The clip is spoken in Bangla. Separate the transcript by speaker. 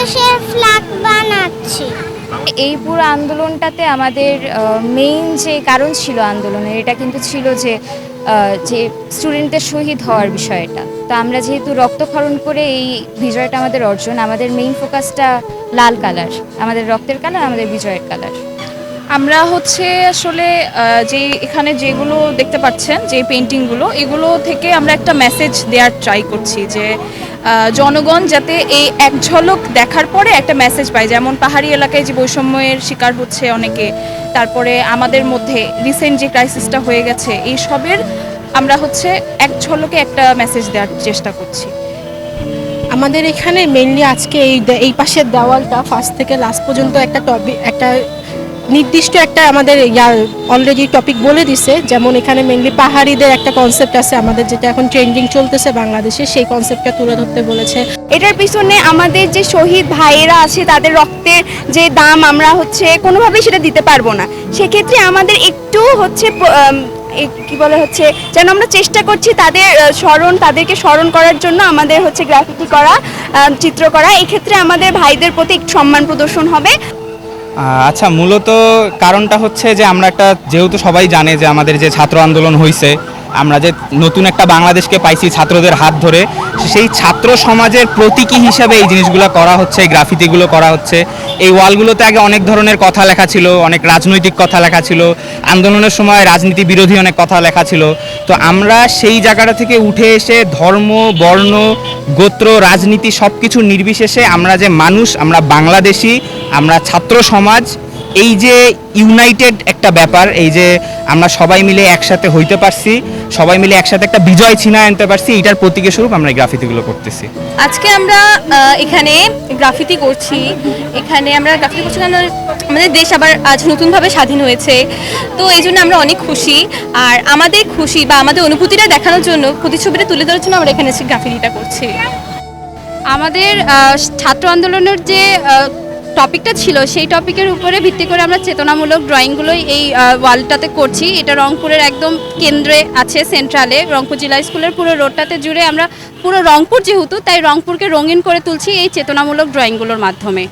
Speaker 1: বাংলাদেশের ফ্ল্যাগ বানাচ্ছি।
Speaker 2: এই পুরো আন্দোলনটাতে আমাদের মেইন যে কারণ ছিল আন্দোলনের, এটা কিন্তু ছিল যে স্টুডেন্টদের শহীদ হওয়ার বিষয়টা। তো আমরা যেহেতু রক্তক্ষরণ করে এই বিজয়টা আমাদের অর্জন, আমাদের মেইন ফোকাসটা লাল কালার, আমাদের রক্তের কালার, আমাদের বিজয়ের কালার।
Speaker 3: আমরা হচ্ছে আসলে যে এখানে যেগুলো দেখতে পাচ্ছেন যে পেন্টিংগুলো, এগুলো থেকে আমরা একটা মেসেজ দেওয়ার ট্রাই করছি যে জনগণ যাতে এই এক ঝলক দেখার পরে একটা মেসেজ পায়। যেমন পাহাড়ি এলাকায় যে বৈষম্যের শিকার হচ্ছে অনেকে, তারপরে আমাদের মধ্যে রিসেন্ট যে ক্রাইসিসটা হয়ে গেছে, এই সবের আমরা হচ্ছে এক ঝলকে একটা মেসেজ দেওয়ার চেষ্টা করছি।
Speaker 4: আমাদের এখানে মেইনলি আজকে এই পাশের দেওয়ালটা ফার্স্ট থেকে লাস্ট পর্যন্ত একটা টপিক, একটা নির্দিষ্ট একটা আমাদের অলরেডি টপিক বলে দিছে। যেমন এখানে মেইনলি পাহাড়িদের একটা কনসেপ্ট আছে আমাদের, যেটা এখন ট্রেন্ডিং চলতেছে বাংলাদেশে, সেই কনসেপ্টটা তুলে ধরতে বলেছে।
Speaker 5: এটার পিছনে আমাদের যে শহীদ ভাইয়েরা আছে, তাদের রক্তের যে দাম আমরা হচ্ছে কোনোভাবেই সেটা দিতে পারবো না। সেক্ষেত্রে আমাদের একটু হচ্ছে কি বলে হচ্ছে যেন আমরা চেষ্টা করছি তাদেরকে স্মরণ করার জন্য আমাদের হচ্ছে গ্রাফিতি করা, চিত্র করা। এক্ষেত্রে আমাদের ভাইদের প্রতি একটু সম্মান প্রদর্শন হবে।
Speaker 6: আচ্ছা, মূলত কারণটা হচ্ছে যে আমরা যেহেতু সবাই জানে যে আমাদের যে ছাত্র আন্দোলন হয়েছে, আমরা যে নতুন একটা বাংলাদেশকে পাইছি ছাত্রদের হাত ধরে, সেই ছাত্র সমাজের প্রতীকী হিসাবে এই জিনিসগুলো করা হচ্ছে, এই গ্রাফিতিগুলো করা হচ্ছে। এই ওয়ালগুলোতে আগে অনেক ধরনের কথা লেখা ছিল, অনেক রাজনৈতিক কথা লেখা ছিল, আন্দোলনের সময় রাজনীতি বিরোধী অনেক কথা লেখা ছিল। তো আমরা সেই জায়গাটা থেকে উঠে এসে ধর্ম, বর্ণ, গোত্র, রাজনীতি সব কিছু নির্বিশেষে আমরা যে মানুষ, আমরা বাংলাদেশি, আমরা ছাত্র সমাজ, এই যে ইউনাইটেড একটা ব্যাপার, এই যে আমরা সবাই মিলে একসাথে হইতে পারছি, সবাই মিলে একসাথে একটা বিজয় ছিনায় আনতে পারছি, এটার প্রতীকী স্বরূপ আমরা এই গ্রাফিতিগুলো করতেছি।
Speaker 7: আজকে আমরা এখানে গ্রাফিতি করছি। কারণ আমাদের দেশ আবার আজ নতুনভাবে স্বাধীন হয়েছে, তো এই জন্য আমরা অনেক খুশি। আর আমাদের খুশি বা আমাদের অনুভূতিটা দেখানোর জন্য, প্রতিচ্ছবিটা তুলে ধরার জন্য আমরা এখানে গ্রাফিতিটা করছি।
Speaker 2: আমাদের ছাত্র আন্দোলনের যে টপিকটা ছিল, সেই টপিকের উপরে ভিত্তি করে আমরা চেতনামূলক ড্রয়িংগুলোই এই ওয়ালটাতে করছি। এটা রংপুরের একদম কেন্দ্রে আছে, সেন্ট্রালে, রংপুর জেলা স্কুলের পুরো রোডটাতে জুড়ে আমরা পুরো রংপুর যেহেতু, তাই রংপুরকে রঙিন করে তুলছি এই চেতনামূলক ড্রয়িংগুলোর মাধ্যমে।